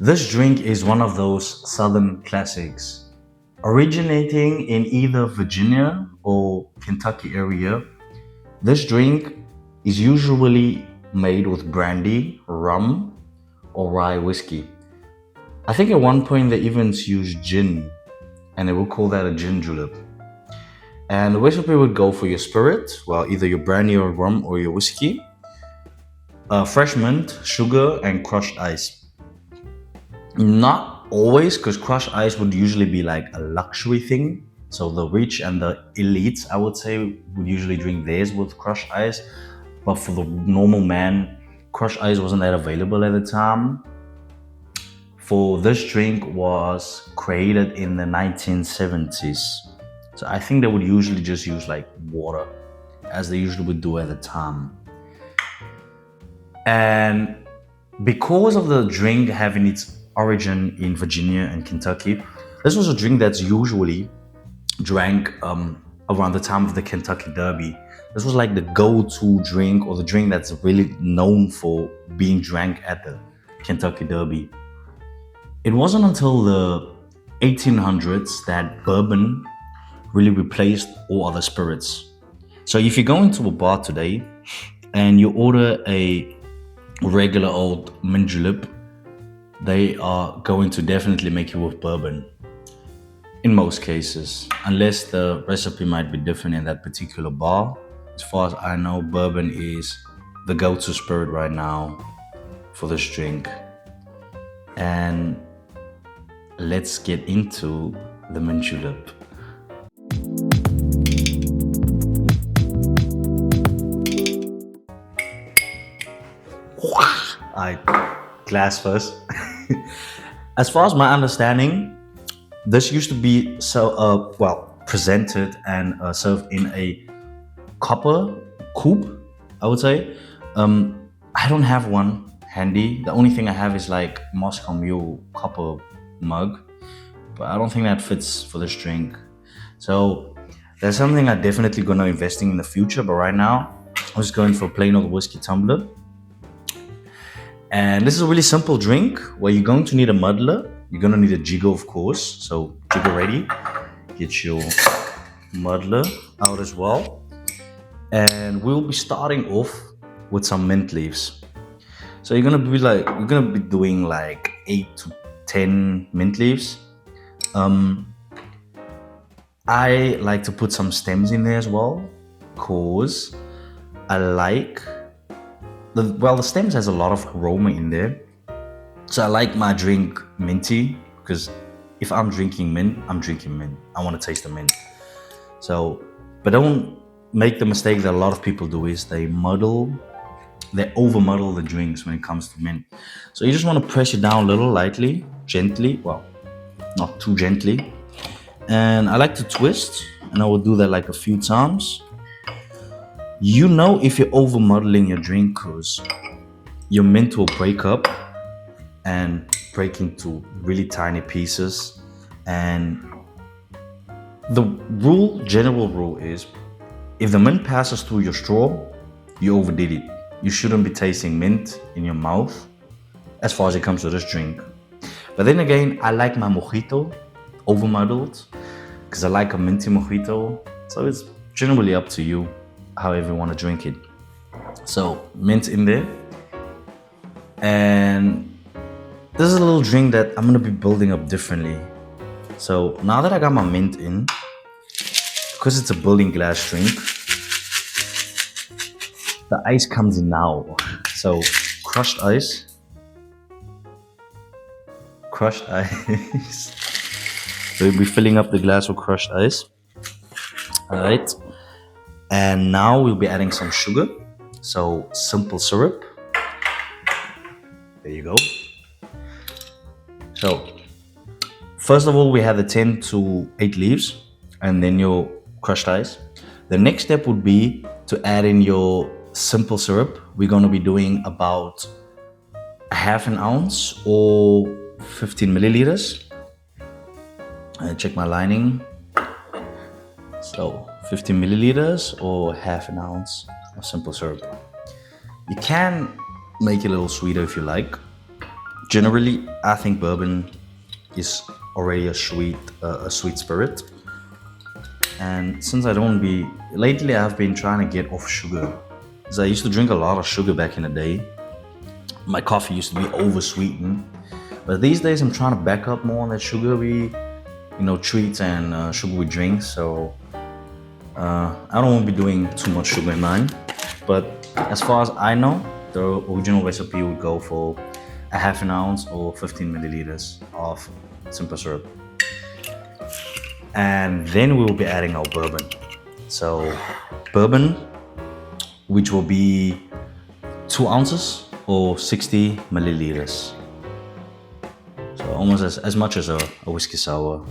This drink is one of those Southern classics. Originating in either Virginia or Kentucky area, this drink is usually made with brandy, rum, or rye whiskey. I think at one point they even used gin, and they would call that a gin julep. And the recipe would go for your spirit, well, either your brandy or rum or your whiskey, fresh mint, sugar, and crushed ice. Not always, because crushed ice would usually be like a luxury thing. So the rich and the elites, I would say, would usually drink theirs with crushed ice. But for the normal man, crushed ice wasn't that available at the time. For this drink was created in the 1970s. So I think they would usually just use like water, as they usually would do at the time. And because of the drink having its origin in Virginia and Kentucky, this was a drink that's usually drank around the time of the Kentucky Derby. This was like the go-to drink, or the drink that's really known for being drank at the Kentucky Derby. It wasn't until the 1800s that bourbon really replaced all other spirits. So if you go into a bar today and you order a regular old Mint Julep, they are going to definitely make you with bourbon in most cases, unless the recipe might be different in that particular bar. As far as I know, bourbon is the go-to spirit right now for this drink. And let's get into the Mint Julep. I glass first. As far as my understanding, this used to be presented and served in a copper coupe, I would say. I don't have one handy. The only thing I have is like Moscow Mule copper mug, but I don't think that fits for this drink. So that's something I'm definitely gonna investing in the future. But right now, I'm just going for a plain old whiskey tumbler. And this is a really simple drink where you're going to need a muddler. You're going to need a jigger, of course. So jigger ready. Get your muddler out as well. And we'll be starting off with some mint leaves. So you're going to be doing like 8 to 10 mint leaves. I like to put some stems in there as well, because I like the stems has a lot of aroma in there. So I like my drink minty, because if I'm drinking mint, I'm drinking mint. I want to taste the mint. So, but don't make the mistake that a lot of people do, is they over muddle the drinks when it comes to mint. So you just want to press it down a little lightly, gently, well, not too gently. And I like to twist, and I will do that like a few times. You know if you're over muddling your drink, because your mint will break up and break into really tiny pieces. And the general rule is, if the mint passes through your straw, you overdid it. You shouldn't be tasting mint in your mouth as far as it comes to this drink. But then again, I like my mojito over muddled, because I like a minty mojito. So it's generally up to you however you want to drink it. So mint in there. And this is a little drink that I'm going to be building up differently. So now that I got my mint in, because it's a building glass drink, the ice comes in now. So crushed ice. So we'll be filling up the glass with crushed ice. All right. And now we'll be adding some sugar. So simple syrup. There you go. So first of all, we have the 10 to 8 leaves, and then your crushed ice. The next step would be to add in your simple syrup. We're going to be doing about a half an ounce or 15 milliliters. Check my lining. So 15 milliliters or half an ounce of simple syrup. You can make it a little sweeter if you like. Generally, I think bourbon is already a sweet spirit. And since I don't be lately, I've been trying to get off sugar. Because I used to drink a lot of sugar back in the day. My coffee used to be over sweetened, but these days I'm trying to back up more on that sugary, treats and sugary drinks. So I don't want to be doing too much sugar in mine. But as far as I know, the original recipe would go for a half an ounce or 15 milliliters of simple syrup. And then we will be adding our bourbon. So bourbon, which will be 2 ounces or 60 milliliters. So almost as much as a whiskey sour.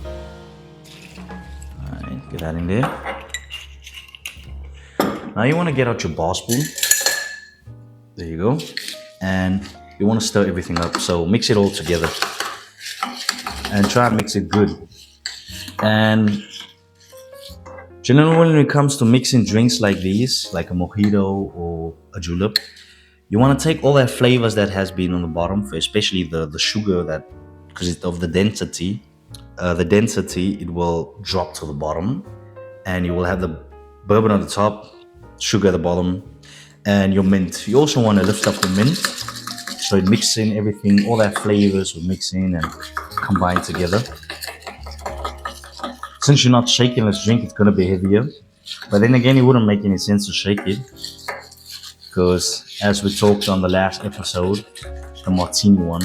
Alright, get that in there. Now you want to get out your bar spoon. There you go. And you want to stir everything up. So mix it all together. And try and mix it good. And generally when it comes to mixing drinks like these, like a mojito or a julep, you want to take all that flavors that has been on the bottom, especially the sugar, that because of the density, it will drop to the bottom, and you will have the bourbon on the top, sugar at the bottom, and your mint. You also want to lift up the mint, so it mixes in everything, all that flavors will mix in and combine together. Since you're not shaking this drink, it's gonna be heavier. But then again, it wouldn't make any sense to shake it, because as we talked on the last episode, the martini one,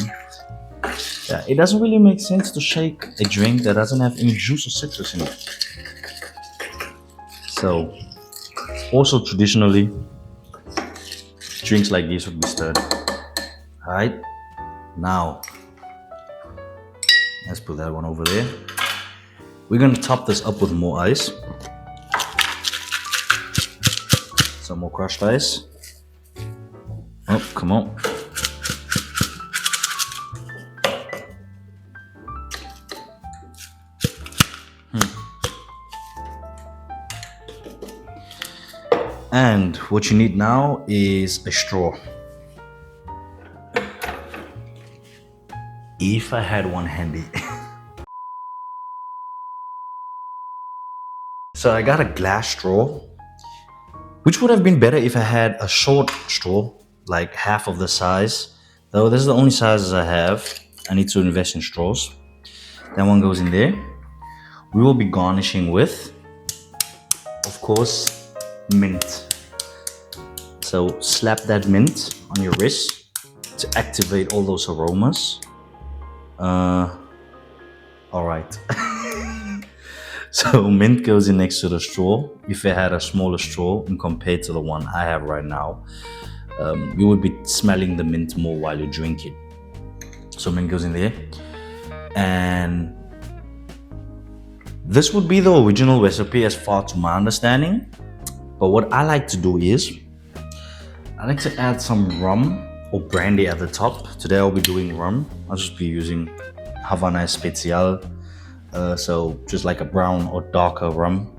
it doesn't really make sense to shake a drink that doesn't have any juice or citrus in it. So, also traditionally, drinks like these would be stirred. Alright, now, let's put that one over there. We're going to top this up with more ice. Some more crushed ice. Oh, come on. And what you need now is a straw. If I had one handy. So I got a glass straw, which would have been better if I had a short straw, like half of the size. Though this is the only sizes I have. I need to invest in straws. That one goes in there. We will be garnishing with, of course, mint. So slap that mint on your wrist to activate all those aromas. All right. So mint goes in next to the straw. If I had a smaller straw and compared to the one I have right now, you would be smelling the mint more while you drink it. So mint goes in there. And this would be the original recipe as far to my understanding. But what I like to do is, I like to add some rum or brandy at the top. Today I'll be doing rum. I'll just be using Havana Especial. So just like a brown or darker rum,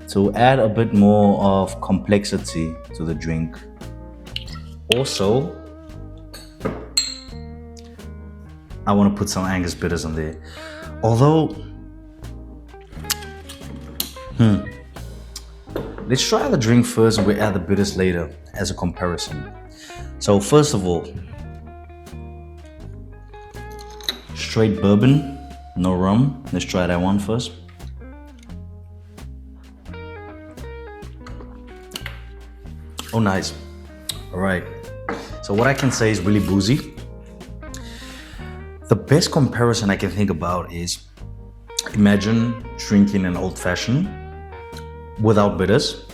to add a bit more of complexity to the drink. Also, I want to put some Angus bitters on there. Although, let's try the drink first and we add the bitters later as a comparison. So first of all, straight bourbon. No rum. Let's try that one first. Oh, nice. All right. So what I can say is really boozy. The best comparison I can think about is, imagine drinking an old fashioned without bitters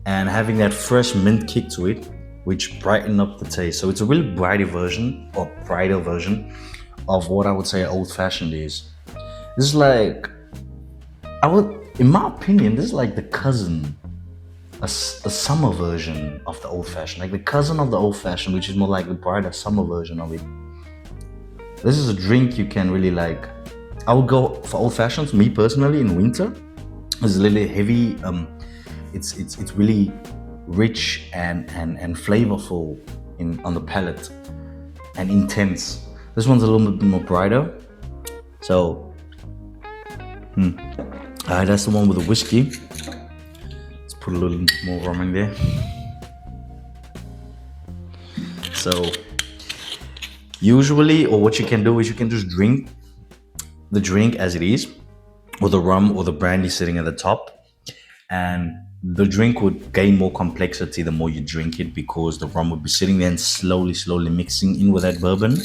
and having that fresh mint kick to it, which brighten up the taste. So it's a really brighter version of what I would say old-fashioned is. This is like, in my opinion, this is like the cousin, a summer version of the old-fashioned. Like the cousin of the old-fashioned, which is more like the brighter summer version of it. This is a drink you can really like. I would go for old-fashions, me personally, in winter. It's a little heavy, it's really rich and flavorful on the palate and intense. This one's a little bit more brighter. So, that's the one with the whiskey. Let's put a little more rum in there. So, usually, or what you can do is you can just drink the drink as it is, or the rum or the brandy sitting at the top, and the drink would gain more complexity the more you drink it, because the rum would be sitting there and slowly mixing in with that bourbon.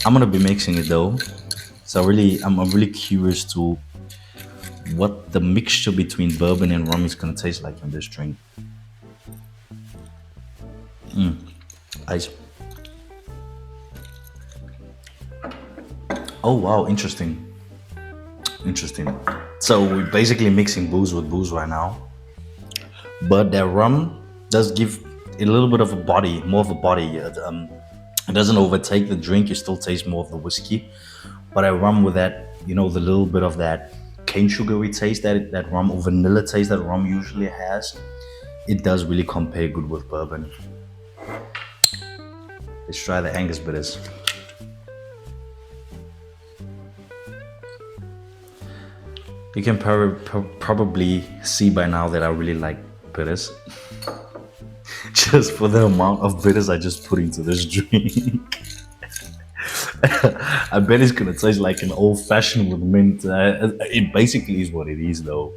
I'm gonna be mixing it though, so I'm really curious to what the mixture between bourbon and rum is gonna taste like in this drink. Ice. Oh wow, interesting. So we're basically mixing booze with booze right now, but that rum does give it a little bit of a body, more of a body. It doesn't overtake the drink. You still taste more of the whiskey, but I rum with that, the little bit of that cane sugary taste that rum, or vanilla taste that rum usually has. It does really compare good with bourbon. Let's try the Angus bitters. You can probably see by now that I really like bitters. Just for the amount of bitters I just put into this drink. I bet it's gonna taste like an old-fashioned with mint. It basically is what it is though.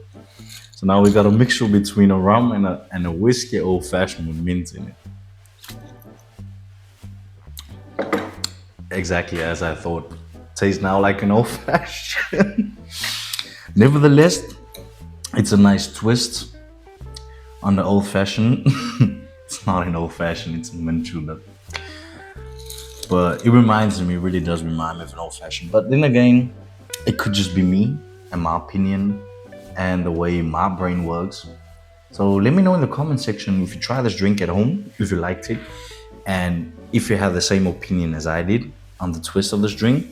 So now we got a mixture between a rum and a whiskey old-fashioned with mint in it. Exactly as I thought. Tastes now like an old-fashioned. Nevertheless, it's a nice twist on the old-fashioned. It's not an old-fashioned, it's a Mint Julep. But it really does remind me of an old-fashioned. But then again, it could just be me and my opinion and the way my brain works. So let me know in the comment section if you try this drink at home, if you liked it, and if you have the same opinion as I did on the twist of this drink.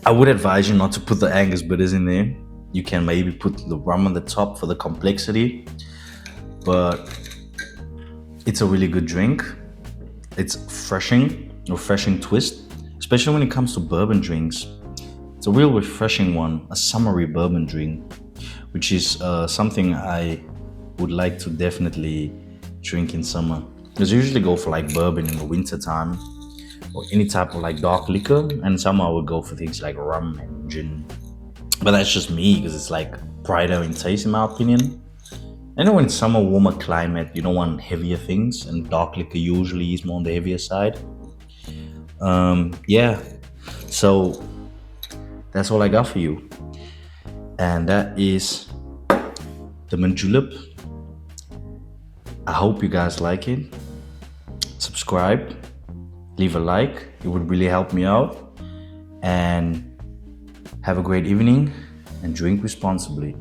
I would advise you not to put the Angus bitters in there. You can maybe put the rum on the top for the complexity, but it's a really good drink. It's refreshing twist, especially when it comes to bourbon drinks. It's a real refreshing one, a summery bourbon drink, which is something I would like to definitely drink in summer. Because I usually go for like bourbon in the winter time, or any type of like dark liquor, and summer I would go for things like rum and gin. But that's just me, because it's like brighter in taste in my opinion. I know in summer, warmer climate, you don't want heavier things, and dark liquor usually is more on the heavier side. Yeah, so that's all I got for you, and that is the Mint Julep. I hope you guys like it. Subscribe, leave a like, it would really help me out, and have a great evening and drink responsibly.